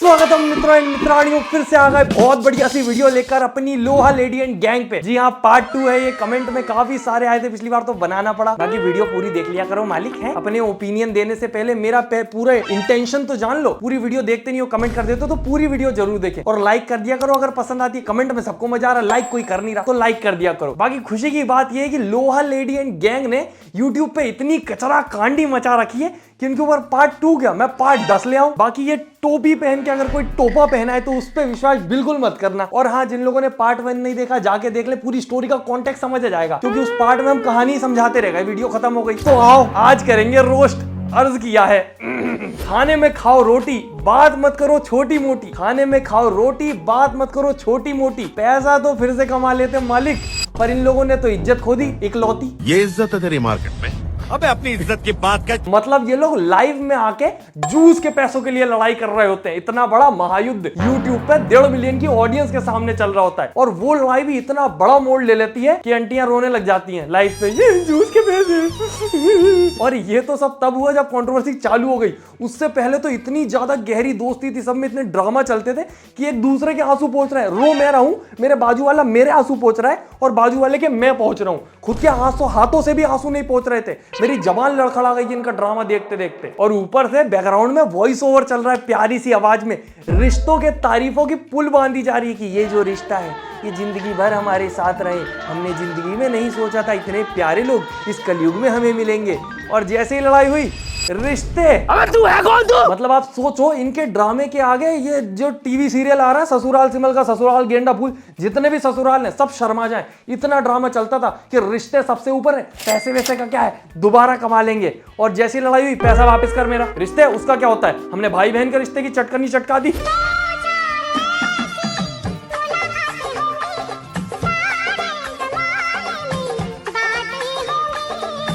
स्वागत है मित्रों एंड मित्राणियों, फिर से आ गए बहुत बढ़िया सी वीडियो लेकर अपनी लोहा लेडी एंड गैंग पे। जी हाँ, पार्ट 2 है ये। कमेंट में काफी सारे आए थे, पिछली बार तो बनाना पड़ा। बाकी वीडियो पूरी देख लिया करो, मालिक है। अपने ओपिनियन देने से पहले मेरा पूरा इंटेंशन तो जान लो। पूरी वीडियो देखते नहीं हो, कमेंट कर देते हो तो पूरी वीडियो जरूर देखे और लाइक कर दिया करो अगर पसंद आती है। कमेंट में सबको मजा आ रहा, लाइक कोई कर नहीं रहा तो लाइक कर दिया करो। बाकी खुशी की बात यह है कि लोहा लेडी एंड गैंग ने यूट्यूब पे इतनी कचरा कांडी मचा रखी है कि इनके ऊपर पार्ट 2 क्या मैं पार्ट 10 ले आऊं। बाकी ये टोपी पहन के अगर कोई टोपा पहना है तो उस पर विश्वास बिल्कुल मत करना। और हाँ, जिन लोगों ने पार्ट 1 नहीं देखा जाके देख ले, पूरी स्टोरी का कॉन्टेक्स्ट समझ आ जाएगा, क्योंकि उस पार्ट में हम कहानी समझाते रह गए, वीडियो खत्म हो गई। तो आओ आज करेंगे रोस्ट। अर्ज किया है खाने में खाओ रोटी, बात मत करो छोटी मोटी। खाने में खाओ रोटी, बात मत करो छोटी मोटी। पैसा तो फिर से कमा लेते मालिक, पर इन लोगों ने तो इज्जत खो दी इकलौती। ये इज्जत है तेरी मार्केट में। अबे अपनी इज्जत की बात कर। मतलब ये लोग लाइव में आके जूस के पैसों के लिए लड़ाई कर रहे होते हैं। इतना बड़ा महायुद्ध यूट्यूब पे 1.5 मिलियन की ऑडियंस के सामने चल रहा होता है, और वो लड़ाई भी इतना बड़ा मोड़ ले लेती है कि आंटियां रोने लग जाती हैं लाइव पे, ये जूस के पैसे। और ये तो सब तब हुआ जब कंट्रोवर्सी चालू हो गई। उससे पहले तो इतनी ज्यादा गहरी दोस्ती थी, सब में इतने ड्रामा चलते थे कि एक दूसरे के आंसू पहुंच रहे हैं। रो मैं रहा हूं, मेरे बाजू वाला मेरे आंसू पहुंच रहा है और बाजू वाले के मैं पहुंच रहा हूं। खुद के आंसू हाथों से भी आंसू नहीं पहुंच रहे थे, मेरी जबान लड़खड़ा गई इनका ड्रामा देखते देखते। और ऊपर से बैकग्राउंड में वॉइस ओवर चल रहा है प्यारी सी आवाज में, रिश्तों के तारीफों की पुल बांधी जा रही है कि ये जो रिश्ता है ये जिंदगी भर हमारे साथ रहे। हमने जिंदगी में नहीं सोचा था इतने प्यारे लोग इस कलयुग में हमें मिलेंगे। और जैसे ही लड़ाई हुई, रिश्ते। अबे तू है कौन तू? मतलब आप सोचो, इनके ड्रामे के आगे ये जो टीवी सीरियल आ रहा है ससुराल सिमल का, ससुराल गेंडा फूल, जितने भी ससुराल हैं सब शर्मा जाएं। इतना ड्रामा चलता था कि रिश्ते सबसे ऊपर है, पैसे वैसे का क्या है, दोबारा कमा लेंगे। और जैसी लड़ाई हुई, पैसा वापस कर मेरा। रिश्ते उसका क्या होता है, हमने भाई बहन के रिश्ते की चटकनी चटका दी।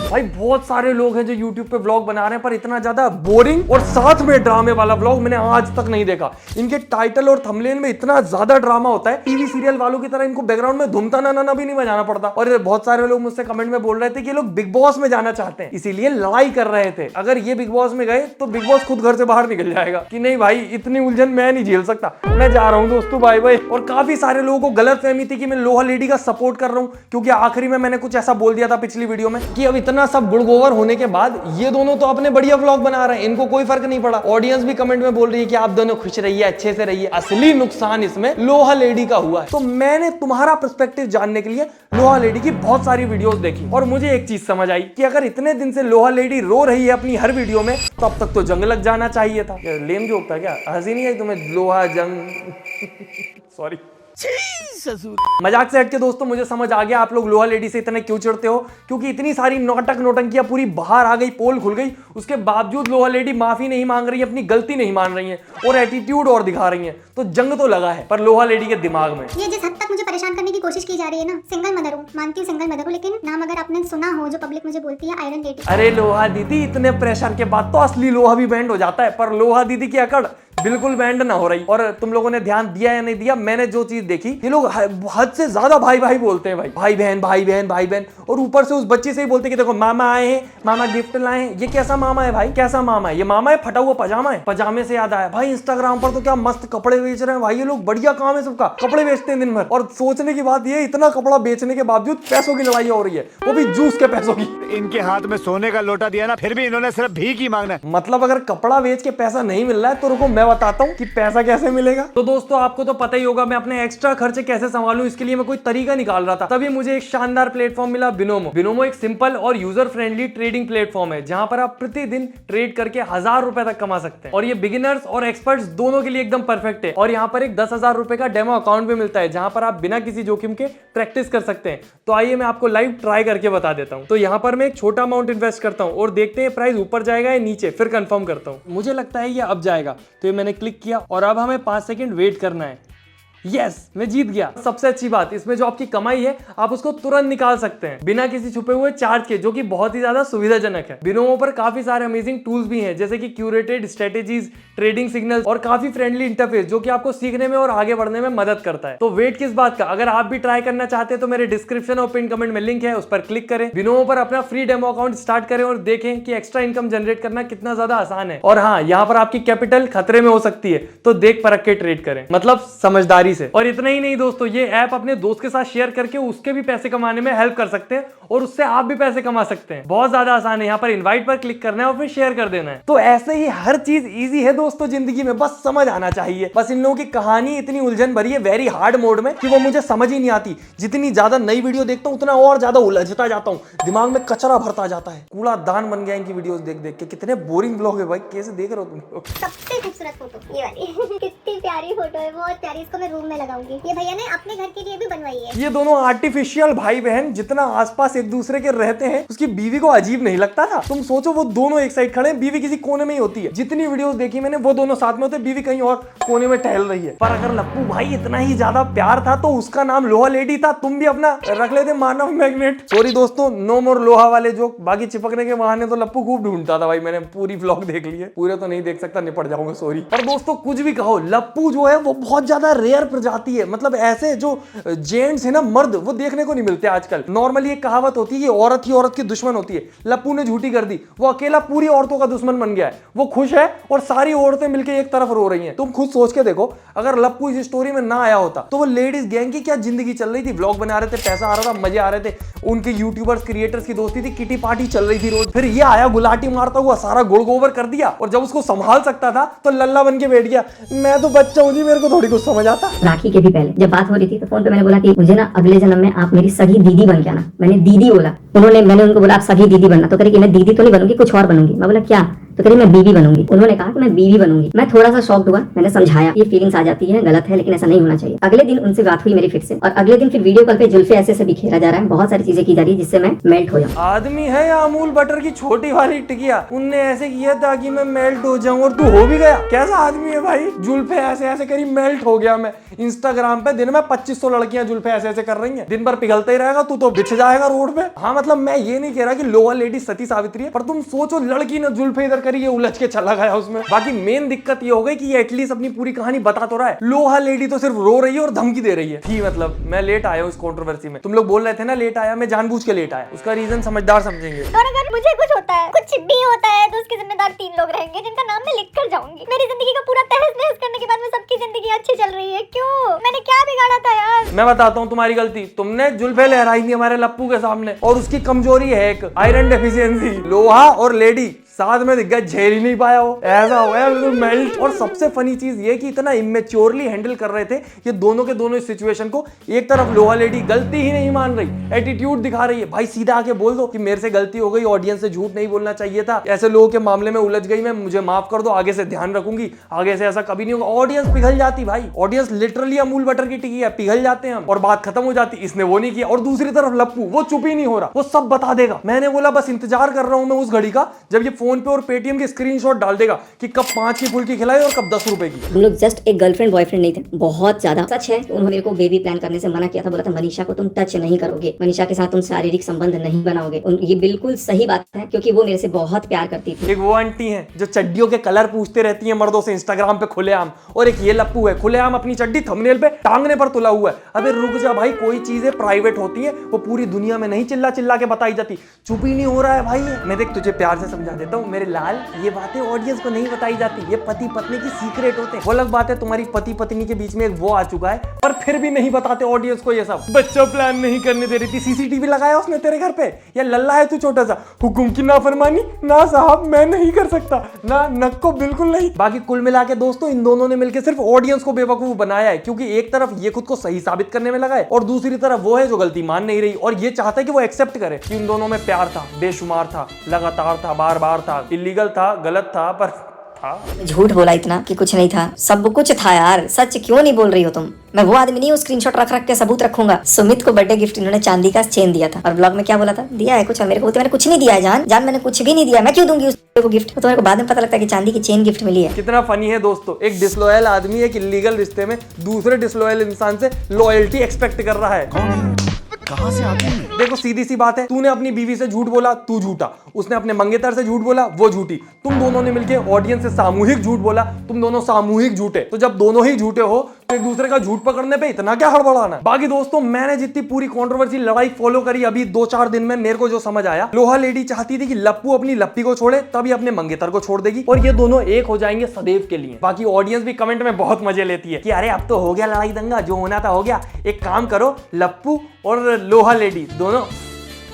भाई बहुत सारे लोग हैं जो YouTube पे व्लॉग बना रहे हैं, पर इतना ज्यादा बोरिंग और साथ में ड्रामे वाला व्लॉग मैंने आज तक नहीं देखा। इनके टाइटल और थंबनेल में इतना ज्यादा ड्रामा होता है, टीवी सीरियल वालों की तरह इनको बैकग्राउंड में धुमता ना भी नहीं बजाना पड़ता। और बहुत सारे लोग मुझसे कमेंट में बोल रहे थे कि ये लोग बिग बॉस में जाना चाहते हैं, इसीलिए लड़ाई कर रहे थे। अगर ये बिग बॉस में गए तो बिग बॉस खुद घर से बाहर निकल जाएगा कि नहीं भाई इतनी उलझन मैं नहीं झेल सकता, मैं जा रहा हूँ दोस्तों, बाय बाय। और काफी सारे लोगों को गलत फहमी थी कि मैं लोहा लेडी का सपोर्ट कर रहा हूँ, क्योंकि आखिरी में मैंने कुछ ऐसा बोल दिया था पिछली वीडियो में कि अब इतना सब गुड़गोवर होने के बाद ये दोनों तो अपने बढ़िया व्लॉग बना रहे हैं, इनको कोई फर्क नहीं पड़ा। ऑडियंस भी कमेंट में बोल रही है कि आप दोनों खुश रहिए, अच्छे से रहिए। असली नुकसान इसमें लोहा लेडी का हुआ है। तो मैंने तुम्हारा पर्सपेक्टिव जानने के लिए लोहा लेडी की बहुत सारी वीडियोस देखी, और मुझे एक चीज समझ आई कि अगर इतने दिन से लोहा लेडी रो रही है अपनी हर वीडियो में, तो अब तक तो जंग लग जाना चाहिए था। लेम जोक था क्या? हंसी नहीं आई तुम्हें? लोहा जंग सॉरी, मजाक से हटके दोस्तों, मुझे समझ आ गया आप लोग लोहा लेडी से इतने क्यों चिढ़ते हो, क्योंकि इतनी सारी नौटंकियां पूरी बाहर आ गई, पोल खुल गई, उसके बावजूद लोहा लेडी माफी नहीं मांग रही है, अपनी गलती नहीं मान रही है और एटीट्यूड और दिखा रही है। तो जंग तो लगा है, पर लोहा लेडी के दिमाग में ये जिस हद तक मुझे परेशान करने की कोशिश की जा रही है ना, सिंगल मदर हूँ, मानती हूँ सिंगल मदर हूँ, लेकिन नाम अगर आपने सुना हो जो पब्लिक मुझे बोलती है आयरन लेडी। अरे लोहा दीदी, इतने प्रेशर के बाद तो असली लोहा भी बैंड हो जाता है, पर लोहा दीदी की अकड़ बिल्कुल बैंड ना हो रही। और तुम लोगों ने ध्यान दिया या नहीं दिया, मैंने जो चीज देखी, ये लोग हद से ज्यादा भाई भाई बोलते हैं, भाई बहन भाई बहन भाई बहन। और ऊपर से उस बच्चे से ही बोलते हैं कि देखो मामा आए हैं, मामा गिफ्ट लाए हैं। ये कैसा मामा है भाई, कैसा मामा है? ये मामा है फटा हुआ पजामा है। पजामे से याद आया भाई, इंस्टाग्राम पर तो क्या मस्त कपड़े बेच रहे हैं भाई ये लोग, बढ़िया काम है सबका, कपड़े बेचते हैं दिन भर। और सोचने की बात ये, इतना कपड़ा बेचने के बावजूद पैसों की लड़ाई हो रही है, वो भी जूस के पैसों की। इनके हाथ में सोने का लोटा दिया ना, फिर भी इन्होंने सिर्फ भीख ही मांगना है। मतलब अगर कपड़ा बेच के पैसा नहीं मिल रहा है तो रुको मैं बताता हूँ कि पैसा कैसे मिलेगा। तो दोस्तों आपको तो पता ही होगा मैं अपने एक्स्ट्रा खर्चे कैसे संभालूं, इसके लिए मैं कोई तरीका निकाल रहा था। तभी मुझे एक शानदार प्लेटफॉर्म मिला, बिनोमो। बिनोमो एक सिंपल और यूजर फ्रेंडली ट्रेडिंग प्लेटफॉर्म है, जहां पर आप प्रतिदिन ट्रेड करके 1000 रुपए तक कमा सकते हैं। और ये बिगिनर्स और एक्सपर्ट्स दोनों के लिए एकदम परफेक्ट है। और यहाँ पर एक 10,000 रुपए का डेमो अकाउंट भी मिलता है, जहां पर आप बिना किसी जोखिम के प्रैक्टिस कर सकते हैं। तो आइए मैं आपको लाइव ट्राई करके बता देता हूँ। तो यहाँ पर मैं एक छोटा अमाउंट इन्वेस्ट करता हूँ और देखते हैं प्राइस ऊपर जाएगा या नीचे, फिर कंफर्म करता हूँ। मुझे लगता है ये अब जाएगा, तो ये मैंने क्लिक किया और अब हमें 5 सेकंड वेट करना है। यस मैं जीत गया। सबसे अच्छी बात इसमें जो आपकी कमाई है आप उसको तुरंत निकाल सकते हैं बिना किसी छुपे हुए चार्ज के, जो कि बहुत ही ज्यादा सुविधाजनक है। बिनोमो पर काफी सारे अमेजिंग टूल्स भी हैं, जैसे कि क्यूरेटेड स्ट्रेटेजीज, ट्रेडिंग सिग्नल्स और काफी फ्रेंडली इंटरफेस, जो कि आपको सीखने में और आगे बढ़ने में मदद करता है। तो वेट किस बात का, अगर आप भी ट्राई करना चाहते हैं तो मेरे डिस्क्रिप्शन और पिन कमेंट में लिंक है, उस पर क्लिक करें, बिनोमो पर अपना फ्री डेमो अकाउंट स्टार्ट करें और देखें कि एक्स्ट्रा इनकम जनरेट करना कितना ज्यादा आसान है। और हाँ, यहाँ पर आपकी कैपिटल खतरे में हो सकती है, तो देख परख के ट्रेड करें, मतलब समझदारी से। और इतना ही नहीं दोस्तों, ये ऐप अपने दोस्त के साथ शेयर करके उसके भी पैसे कमाने में हेल्प कर सकते हैं और उससे आप भी पैसे कमा सकते हैं। बहुत ज्यादा आसान है, यहाँ पर इनवाइट पर क्लिक करना है और फिर शेयर कर देना है। तो ऐसे ही हर चीज इजी है दोस्तों जिंदगी में, बस समझ आना चाहिए। बस इन लोगों की कहानी इतनी उलझन भरी है वेरी हार्ड मोड में कि वो मुझे समझ ही नहीं आती। जितनी ज्यादा नई वीडियो देखता हूँ उतना और ज्यादा उलझता जाता हूूँ, दिमाग में कचरा भरता जाता है। कूड़ा दान बन गया इनकी वीडियोस देख देख के। कितने बोरिंग ब्लॉग है भाई, कैसे देख रहे हो तुम लोग। सबसे खूबसूरत फोटो ये वाली कितनी प्यारी फोटो है, बहुत प्यारी। इसको मैं रूम में लगाऊंगी। ये भैया ने अपने घर के लिए भी बनवाई है। ये दोनों आर्टिफिशियल भाई बहन जितना आसपास एक दूसरे के रहते हैं, उसकी बीवी को अजीब नहीं लगता था? तुम सोचो वो दोनों एक साइड खड़े हैं, बीवी किसी कोने में ही होती है। जितनी वीडियोस देखी मैंने वो दोनों साथ में होते, बीवी कहीं और कोने में टहल रही है। पर अगर लप्पू भाई इतना ही ज्यादा प्यार था तो उसका नाम लोहा लेडी था, तुम भी अपना रख लेते मानव मैग्नेट। सॉरी दोस्तों, नो मोर लोहा वाले जोक। बाकी चिपकने के बहाने तो लप्पू खूब ढूंढता था भाई, मैंने पूरी व्लॉग देख ली है, पूरे तो नहीं देख सकता, निपट जाऊंगा सॉरी। पर दोस्तों कुछ भी कहो, लप्पू जो है वो बहुत ज्यादा रेयर प्रजाति है। मतलब ऐसे जो जेंट्स है ना, मर्द, वो देखने को नहीं मिलते आजकल। नॉर्मली एक कहावत होती है कि औरत ही औरत की दुश्मन होती है। लप्पू ने झूठी कर दी, वो अकेला पूरी औरतों का दुश्मन बन गया है। वो खुश है और सारी औरतें मिलकर एक तरफ रो रही हैं। तुम खुद सोच के देखो, अगर लप्पू इस स्टोरी में ना आया होता तो वो लेडीज गैंग की क्या जिंदगी चल रही थी। व्लॉग बना रहे थे, पैसा आ रहा था, मजे आ रहे थे, उनके यूट्यूबर्स क्रिएटर्स की दोस्ती थी, किटी पार्टी चल रही थी रोज। फिर ये आया गुलाटी मारता हुआ, सारा गुड़ गोबर कर दिया, और जब उसको संभाल सकता था तो लल्ला बन के बैठ गया। मैं तो बच्चा हूँ जी, मेरे को थोड़ी कुछ समझ आता। राखी के भी पहले जब बात हो रही थी तो फोन पे मैंने बोला कि मुझे ना अगले जन्म में आप मेरी सगी दीदी बन के आना। मैंने दीदी बोला, मैंने उनको बोला आप सगी दीदी बनना, तो कह रही कि मैं दीदी तो नहीं बनूंगी, कुछ और बनूंगी। मैं बोला क्या? तो कह रही मैं बीवी बनूंगी। उन्होंने कहा कि मैं बीवी बनूंगी। मैं थोड़ा सा शॉक्ड हुआ, मैंने समझाया ये फीलिंग्स आ जाती है, गलत है, लेकिन ऐसा नहीं होना चाहिए। अगले दिन उनसे बात हुई मेरी फिर से, और अगले दिन फिर वीडियो कॉल पे जुल्फे ऐसे बिखेरा जा रहा है, बहुत सारी चीजें की जा रही है जिससे मैं मेल्ट हो जाऊं। आदमी है या अमूल बटर की छोटी वाली टिकिया? उनने ऐसे किया ताकि मैं मेल्ट हो जाऊं और तू हो भी गया। कैसा आदमी है भाई, जुल्फे ऐसे ऐसे करी, मेल्ट हो गया मैं। इंस्टाग्राम पे दिन में 2500 लड़कियां जुल्फे ऐसे ऐसे कर रही हैं, दिन भर पिघलता ही रहेगा, तू तो बिछ जाएगा रोड पे। हाँ मतलब मैं ये नहीं कह रहा कि लोहा लेडी सती सावित्री है, पर तुम सोचो लड़की ने जुल्फे इधर करी, ये उलझ के चला गया उसमें। बाकी मेन दिक्कत ये हो गई कि ये एटलीस्ट अपनी पूरी कहानी बता तो रहा है, लोहा लेडी तो सिर्फ रो रही है और धमकी दे रही है। ठीक, मतलब मैं लेट आया हूँ इस कंट्रोवर्सी में। तुम लोग बोल रहे थे ना लेट आया, मैं जानबूझ के लेट आया, उसका रीजन समझदार समझेंगे। और अगर मुझे कुछ होता है, कुछ भी होता है, तो उसके जिम्मेदार 3 लोग रहेंगे जिनका नाम मैं लिख कर जाऊंगी। मेरी जिंदगी का पूरा तहस नहस करने के बाद में सबकी जिंदगी अच्छी चल रही है। क्यों? मैंने क्या बिगाड़ा था यार? मैं बताता हूँ तुम्हारी गलती, तुमने जुल्फे लहराई थी हमारे लप्पू के सामने, और उसकी कमजोरी है एक आयरन डेफिशिएंसी। लोहा और लेडी साथ में दिख गया, झेल ही नहीं पाया, वो ऐसा हो गया बिल्कुल मेल्ट। और सबसे फनी चीज ये कि इतना इमेच्योरली हैंडल कर रहे थे ये दोनों के दोनों इस सिचुएशन को। एक तरफ लोहा लेडी गलती ही नहीं मान रही, एटीट्यूड दिखा रही है, भाई सीधा आके बोल दो कि मेरे से गलती हो गई, ऑडियंस से झूठ नहीं बोलना चाहिए था, ऐसे लोगों के मामले में उलझ गई मैं, मुझे माफ कर दो, आगे से ध्यान रखूंगी, आगे से ऐसा कभी नहीं होगा। ऑडियंस पिघल जाती भाई, ऑडियंस लिटरली अमूल बटर की टिकी है, पिघल जाते हैं हम और बात खत्म हो जाती। इसने वो नहीं किया। और दूसरी तरफ लप्पू, वो चुप ही नहीं हो रहा, वो सब बता देगा। मैंने बोला बस इंतजार कर रहा हूं मैं उस घड़ी का जब ये फोन पे और पेटीएम के स्क्रीनशॉट डाल देगा कि कब 5 की फुल्की खिलाई और कब 10 रुपए की। हम लोग जस्ट एक गर्लफ्रेंड बॉयफ्रेंड नहीं थे, बहुत ज्यादा। सच है उन्होंने मेरे को बेबी प्लान करने से मना किया था, बोला था मनीषा को तुम टच नहीं करोगे, मनीषा के साथ तुम शारीरिक संबंध नहीं बनाओगे। ये बिल्कुल सही बात है क्योंकि वो मेरे से बहुत प्यार करती थी। एक वो आंटी है जो चड्डियों के कलर पूछते रहती है मर्दों से इंस्टाग्राम पे खुलेआम, और एक ये लप्पू है खुलेआम अपनी चड्डी थंबनेल पे टांगने पर तुला हुआ है। अबे रुक जा भाई, कोई चीजें प्राइवेट होती है वो पूरी दुनिया में नहीं चिल्ला चिल्ला के बताई जाती। चुप ही नहीं हो रहा है भाई। मैं देख तुझे प्यार से समझा देता हूँ मेरे लाल, ये बातें ऑडियंस को नहीं बताई जाती, ये पति पत्नी की सीक्रेट होते हैं। वो अलग बात है तुम्हारी पति पत्नी के बीच में एक वो आ चुका है, पर फिर भी नहीं बताते ऑडियंस को ये सब। बच्चा प्लान नहीं करने दे रही थी, सीसीटीवी लगाया उसने तेरे घर पे, या लल्ला है तू छोटा सा? हुकुम की नाफरमानी ना साहब, मैं नहीं कर सकता ना, नक को बिल्कुल नहीं। बाकी कुल मिला के दोस्तों इन दोनों ने मिलकर सिर्फ ऑडियंस को बेवकूफ बनाया है, क्योंकि एक तरफ ये खुद को सही साबित करने में लगा है और दूसरी तरफ वो है जो गलती मान नहीं रही और ये चाहता है कि वो एक्सेप्ट करे कि इन दोनों में प्यार था, बेशुमार था, लगातार था, बार बार था, इलीगल था, गलत था, पर था। झूठ बोला इतना कि कुछ नहीं था, सब कुछ था यार। सच क्यों नहीं बोल रही हो तुम? मैं वो आदमी नहीं हूँ स्क्रीनशॉट रख रख के सबूत रखूंगा। सुमित को बर्थडे गिफ्ट इन्होंने चांदी का चेन दिया था और ब्लॉग में क्या बोला था, दिया है कुछ, मेरे को मैंने कुछ नहीं दिया है जान, जान मैंने कुछ भी नहीं दिया, मैं क्यों दूंगी उसको गिफ्ट? तो मेरे को बाद में पता लगता है कि चांदी की चेन गिफ्ट मिली है। कितना फनी है दोस्तों, एक डिसलॉयल आदमी एक इलीगल रिश्ते में दूसरे डिसलॉयल इंसान से लॉयल्टी एक्सपेक्ट कर रहा है। कहाँ से आते हैं? देखो सीधी सी बात है, तूने अपनी बीवी से झूठ बोला, तू झूठा, उसने अपने मंगेतर से झूठ बोला, वो झूठी, तुम दोनों ने मिलकर ऑडियंस से सामूहिक झूठ बोला, तुम दोनों सामूहिक झूठे। तो जब दोनों ही झूठे हो तो एक दूसरे का झूठ पकड़ने पे इतना क्या हड़बड़ाना। बाकी दोस्तों मैंने जितनी पूरी कंट्रोवर्सी लड़ाई फॉलो करी अभी 2-4 दिन में, मेरे को जो समझ आया, लोहा लेडी चाहती थी कि लप्पू अपनी लप्पी को छोड़े तभी अपने मंगेतर को छोड़ देगी और ये दोनों एक हो जाएंगे सदैव के लिए। बाकी ऑडियंस भी कमेंट में बहुत मजे लेती है कि अरे अब तो हो गया लड़ाई दंगा, जो होना था हो गया, एक काम करो लप्पू और लोहा लेडी दोनों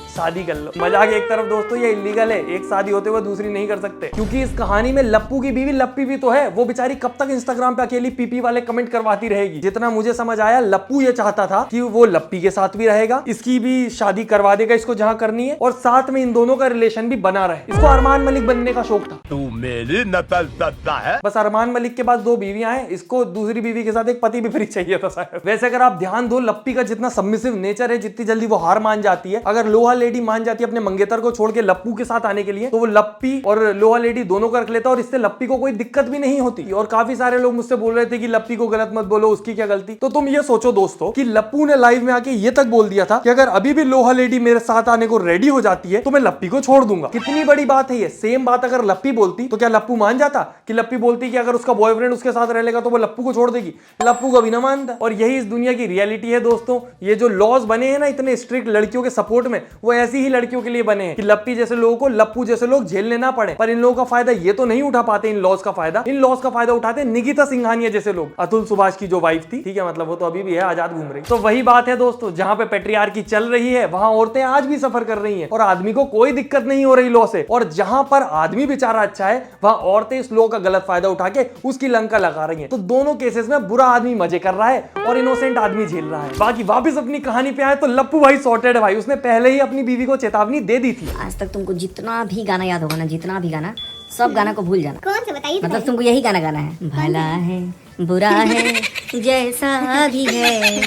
शादी कर लो। मजाक एक तरफ दोस्तों, ये इलीगल है, एक शादी होते हुए दूसरी नहीं कर सकते, क्योंकि इस कहानी में लप्पू की बीवी लप्पी भी तो है। वो बेचारी कब तक इंस्टाग्राम पे अकेली पीपी वाले कमेंट करवाती रहेगी। जितना मुझे समझ आया लप्पू ये चाहता था कि वो लप्पी के साथ भी रहेगा, इसकी भी शादी करवा देगा इसको जहां करनी है, और साथ में इन दोनों का रिलेशन भी बना रहे। इसको अरमान मलिक बनने का शौक था। तू मेरी नकल करता है। बस अरमान मलिक के पास 2 बीवियां हैं, इसको दूसरी बीवी के साथ एक पति भी फ्री चाहिए था शायद। वैसे अगर आप ध्यान दो, लप्पी का जितना सबमिसिव नेचर है, जितनी जल्दी वो हार मान जाती है, अगर लोहा लेडी मान जाती है अपने मंगेतर को छोड़ के लप्पू के साथ आने के लिए, तो वो लप्पी और लोहा लेडी दोनों को रख लेता और इससे लप्पी को कोई दिक्कत भी नहीं होती। और काफी सारे लोग मुझसे बोल रहे थे कि लप्पी को गलत मत बोलो, उसकी क्या गलती। तो तुम ये सोचो दोस्तों कि लप्पू ने लाइव में आके ये तक बोल दिया था कि अगर अभी भी लोहा लेडी मेरे साथ आने को रेडी हो जाती है तो मैं लप्पी को छोड़ दूंगा। कितनी बड़ी बात है ये। सेम बात अगर लप्पी बोलती तो क्या लप्पू मान जाता? कि लप्पी बोलती कि अगर उसका बॉयफ्रेंड उसके साथ रह लेगा तो वो लप्पू को छोड़ देगी? लप्पू कभी ना मानता। और यही इस दुनिया की रियलिटी है दोस्तों। ये जो लॉज बने हैं ना इतने स्ट्रिक्ट लड़कियों के सपोर्ट में, वो ऐसी ही लड़कियों के लिए बने हैं कि लप्पी जैसे लोगों को लप्पू जैसे लोग झेलने ना पड़े। पर इन लोगों का फायदा ये तो नहीं उठा पाते, इन लॉज का फायदा। इन लॉज का फायदा उठाते निकिता सिंघानिया जैसे लोग। अतुल सुभाष की जो वाइफ थी, ठीक है, मतलब वो तो अभी भी है, आजाद घूम रही। तो वही बात है दोस्तों, जहां पे पेट्रियार्की चल रही है वहां औरतें आज भी सफर कर रही हैं और आदमी को कोई दिक्कत नहीं हो रही लॉ से। और जहां पर आदमी बेचारा अच्छा है वहां औरतें इस लॉ का गलत फायदा उठा के उसकी लंका लगा रही हैं। तो दोनों केसेस में बुरा आदमी मजे कर रहा है और इनोसेंट आदमी झेल रहा है। बाकी वापस अपनी कहानी पे आए तो लप्पू भाई सॉर्टेड है भाई। उसने पहले ही अपनी बीवी को चेतावनी दे दी थी। आज तक तुमको जितना भी गाना याद होगा ना, जितना भी गाना, सब गाना को भूल जाना। कौन सा बताइए? मतलब तुमको यही गाना गाना है, भला है बुरा है जैसा भी है,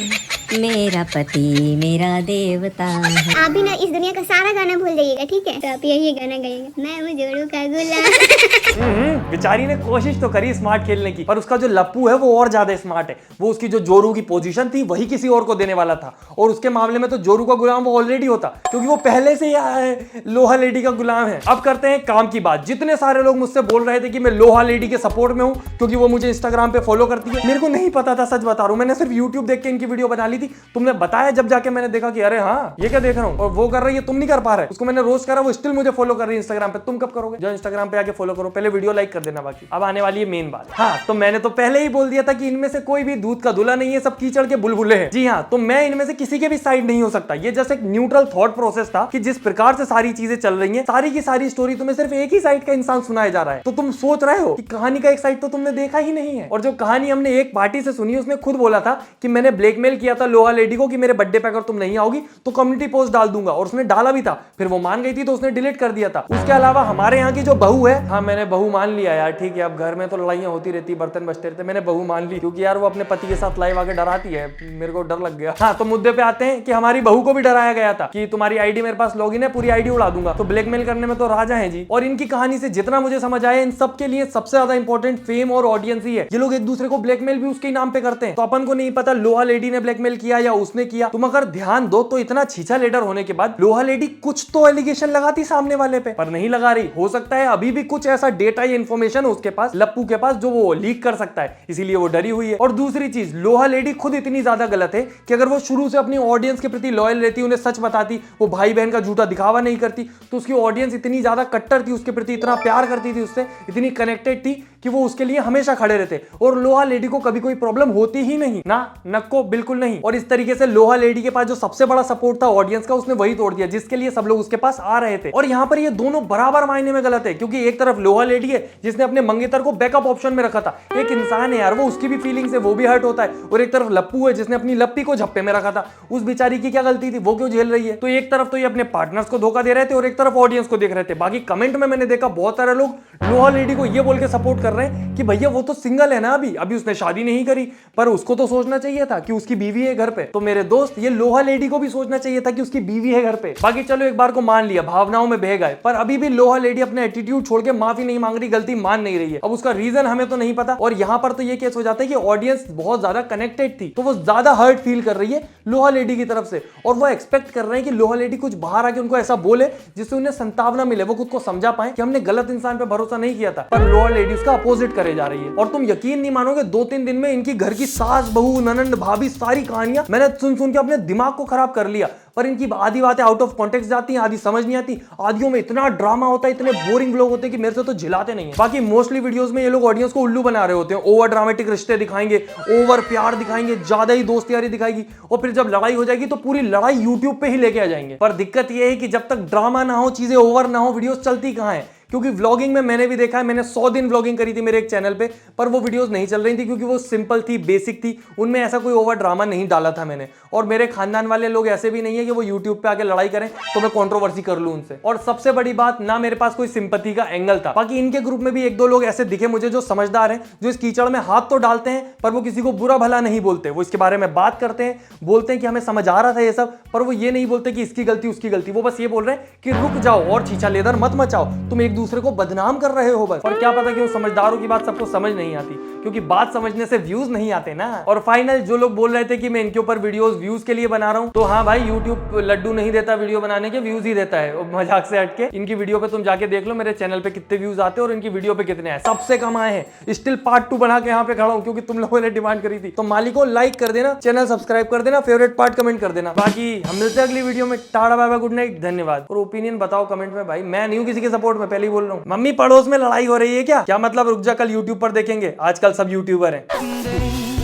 मेरा पति मेरा देवता है। आप भी ना इस दुनिया का सारा गाना भूल जाइएगा, ठीक है? तो आप यही गाना गाइएगा, मैं हूँ जोड़ू का गुलाम। बेचारी ने कोशिश तो करी स्मार्ट खेलने की, पर उसका जो लप्पू है वो और ज्यादा स्मार्ट है। वो उसकी जो जोरू की पोजीशन थी वही किसी और को देने वाला था, और उसके मामले में तो जोरू का गुलाम वो ऑलरेडी होता, क्योंकि वो पहले से ही लोहा लेडी का गुलाम है। अब करते हैं काम की बात। जितने सारे लोग मुझसे बोल रहे थे कि मैं लोहा लेडी के सपोर्ट में हूं क्योंकि वो मुझे इंस्टाग्राम पे फॉलो करती है, मेरे को नहीं पता था, सच बता रहा हूं। मैंने सिर्फ यूट्यूब देख के इनकी वीडियो बना ली थी। तुमने बताया जब जाके मैंने देखा कि अरे हाँ ये क्या देख रहा हूँ, और वो कर रही है, तुम नहीं कर पा रहे। उसको मैंने रोज करा, वो स्टिल मुझे फॉलो कर रही है इंस्टाग्राम पे। तुम कब करोगे? जो इंस्टाग्राम पे आके फॉलो करो, पहले वीडियो लाइक कर देना। बाकी अब आने वाली है मेन बात। हाँ, तो मैंने तो पहले ही बोल दिया था कि इनमें से कोई भी दूध का दूल्हा नहीं है, सब कीचड़ के बुलबुले हैं। जी हाँ, तो मैं इनमें से किसी के भी साइड नहीं हो सकता। ये जस्ट एक न्यूट्रल थॉट प्रोसेस था कि जिस प्रकार से सारी चीजें चल रही हैं, सारी की सारी स्टोरी तुम्हें सिर्फ एक ही साइड का इंसान सुनाया जा रहा है। तो तुम सोच रहे हो कि कहानी का एक साइड तो तुमने देखा ही नहीं है। और जो कहानी हमने एक पार्टी से सुनी, उसने खुद बोला था कि मैंने ब्लैकमेल किया था लोहा लेडी को कि मेरे बर्थडे पे अगर तुम नहीं आओगी तो कम्युनिटी पोस्ट डाल दूंगा, और उसने डाला भी था। फिर वो मान गई थी तो उसने डिलीट कर दिया था। उसके अलावा हमारे यहाँ की जो बहू है, हाँ मैंने बहू मान लिया यार, ठीक है। अब घर में तो लड़ाइयां होती रहती, बर्तन बजते रहते, मैंने बहू मान ली क्योंकि यार वो अपने पति के साथ लाइव आके डराती है, मेरे को डर लग गया। हाँ, तो मुद्दे पे आते हैं कि हमारी बहू को भी डराया गया था कि तुम्हारी आईडी मेरे पास लॉगिन है, पूरी आईडी उड़ा दूंगा। तो ब्लैकमेल करने में तो राजा है जी। और इनकी कहानी से जितना मुझे समझ आया, इन सबके लिए सबसे ज्यादा इंपॉर्टेंट फेम और ऑडियंस ही है। ये लोग एक दूसरे को ब्लैकमेल भी उसके नाम पे करते हैं। तो अपन को नहीं पता लोहा लेडी ने ब्लैकमेल किया या उसने किया। तुम अगर ध्यान दो तो इतना छीछा लेटर होने के बाद लोहा लेडी कुछ तो एलिगेशन लगाती सामने वाले पे, पर नहीं लगा रही। हो सकता है अभी भी कुछ ऐसा डेटा या इंफॉर्मेशन हो उसके पास, लप्पू के पास, जो वो लीक कर सकता है, इसीलिए वो डरी हुई है। और दूसरी चीज, लोहा लेडी खुद इतनी ज्यादा गलत है कि अगर वो शुरू से अपनी ऑडियंस के प्रति लॉयल रहती, उन्हें सच बताती, वो भाई बहन का झूठा दिखावा नहीं करती, तो उसकी ऑडियंस इतनी ज्यादा कट्टर थी उसके प्रति, इतना प्यार करती थी उससे, इतनी कनेक्टेड थी कि वो उसके लिए हमेशा खड़े रहते। और लोहा लेडी को कभी कोई प्रॉब्लम होती ही नहीं ना, नक्को बिल्कुल नहीं। और इस तरीके से लोहा लेडी के पास जो सबसे बड़ा सपोर्ट था ऑडियंस का, उसने वही तोड़ दिया जिसके लिए सब लोग उसके पास आ रहे थे। और यहाँ पर ये दोनों बराबर मायने में गलत है, क्योंकि एक तरफ लोहा लेडी है जिसने अपने मंगेतर को बैकअप ऑप्शन में रखा था, एक इंसान है यार, वो उसकी भी फीलिंग्स है, वो भी हर्ट होता है। और एक तरफ लप्पू है जिसने अपनी लप्पी को झप्पे में रखा था, उस बेचारी की क्या गलती थी, वो क्यों झेल रही है। तो एक तरफ तो ये अपने पार्टनर्स को धोखा दे रहे थे और एक तरफ ऑडियंस को देख रहे थे। बाकी कमेंट में मैंने देखा बहुत सारे लोग लोहा लेडी को ये बोल के सपोर्ट कर रहे हैं कि भैया वो तो सिंगल है ना, अभी उसने शादी नहीं करी, पर उसको तो सोचना चाहिए था कि उसकी बीवी है घर पे। तो मेरे दोस्त, ये लोहा लेडी को भी सोचना चाहिए था कि उसकी बीवी है घर पे। बाकी चलो एक बार को मान लिया, भावनाओं में बह गए, पर अभी भी लोहा लेडी अपने एटीट्यूड छोड़ के माफी नहीं मांग रही, गलती मान नहीं रही है। अब उसका रीजन हमें तो नहीं पता। और यहाँ पर तो ये केस हो जाता है कि ऑडियंस बहुत ज्यादा कनेक्टेड थी, तो वो ज्यादा हर्ट फील कर रही है लोहा लेडी की तरफ से, और वो एक्सपेक्ट कर रहे हैं कि लोहा लेडी कुछ बाहर आके उनको ऐसा बोले जिससे उन्हें संतावना मिले, वो खुद को समझा पाए कि हमने गलत इंसान पे भरोसा नहीं किया था। पर लोहा लेडी उसका अपोजिट करे जा रही है। और तुम यकीन नहीं मानोगे, 2-3 दिन में इनकी घर की सास, बहू, ननंद, भाभी, सारी कहानियां मैंने सुन के अपने दिमाग को खराब कर लिया। पर इनकी आधी बातें आउट ऑफ कॉन्टेक्स्ट जाती हैं, आधी समझ नहीं आती, आदियों में इतना ड्रामा होता है, इतने बोरिंग लोग होते हैं कि मेरे से तो झिलाते नहीं है। बाकी मोस्टली वीडियोस में ये लोग ऑडियंस को उल्लू बना रहे होते हैं, ओवर ड्रामेटिक रिश्ते दिखाएंगे, ओवर प्यार दिखाएंगे, ज्यादा ही दोस्ती यारी दिखाएगी, और फिर जब लड़ाई हो जाएगी तो पूरी लड़ाई यूट्यूब पे ही लेके आ जाएंगे। पर दिक्कत ये है कि जब तक ड्रामा ना हो, चीजें ओवर ना हो, वीडियोस चलती कहां है। क्योंकि व्लॉगिंग में मैंने भी देखा है, मैंने 100 दिन व्लॉगिंग करी थी मेरे एक चैनल पे, पर वो वीडियोस नहीं चल रही थी क्योंकि वो सिंपल थी, बेसिक थी, उनमें ऐसा कोई ओवर ड्रामा नहीं डाला था मैंने। और मेरे खानदान वाले लोग ऐसे भी नहीं है कि वो यूट्यूब पे आके लड़ाई करें तो मैं कंट्रोवर्सी कर लूं उनसे। और सबसे बड़ी बात, ना मेरे पास कोई सिंपैथी का एंगल था। बाकी इनके ग्रुप में भी 1-2 लोग ऐसे दिखे मुझे जो समझदार हैं, जो इस कीचड़ में हाथ तो डालते हैं पर वो किसी को बुरा भला नहीं बोलते। वो इसके बारे में बात करते हैं, बोलते हैं कि हमें समझ आ रहा था ये सब, पर वो ये नहीं बोलते कि इसकी गलती उसकी गलती। वो बस ये बोल रहे हैं कि रुक जाओ और छीछा लेदर मत मचाओ, तुम एक दूसरे को बदनाम कर रहे हो बस। और क्या पता कि उन समझदारों की बात सबको समझ नहीं आती, क्योंकि बात समझने से व्यूज नहीं आते ना। और फाइनल, जो लोग बोल रहे थे कि मैं इनके ऊपर वीडियोस व्यूज के लिए बना रहा हूं, तो हाँ भाई, यूट्यूब लड्डू नहीं देता वीडियो बनाने के, व्यूज ही देता है। मजाक से हटके इनकी वीडियो पे तुम जाके देख लो मेरे चैनल पे कितने व्यूज आते हैं और इनकी वीडियो पे कितने आए, सबसे कम आए हैं। स्टिल पार्ट 2 बना के यहाँ पे खड़ा हूं क्योंकि तुम लोगों ने डिमांड करी थी। तो मालिको, लाइक कर देना, चैनल सब्सक्राइब कर देना, फेवरेट पार्ट कमेंट कर देना। बाकी हम मिलते हैं अगली वीडियो में। Tata bye bye, good night, धन्यवाद। और ओपिनियन बताओ कमेंट में भाई, मैं नहीं हूं किसी के सपोर्ट में, पहले ही बोल रहा हूँ। मम्मी पड़ोस में लड़ाई हो रही है क्या मतलब? रुक जा, कल यूट्यूब पर देखेंगे, आजकल सब यूट्यूबर हैं।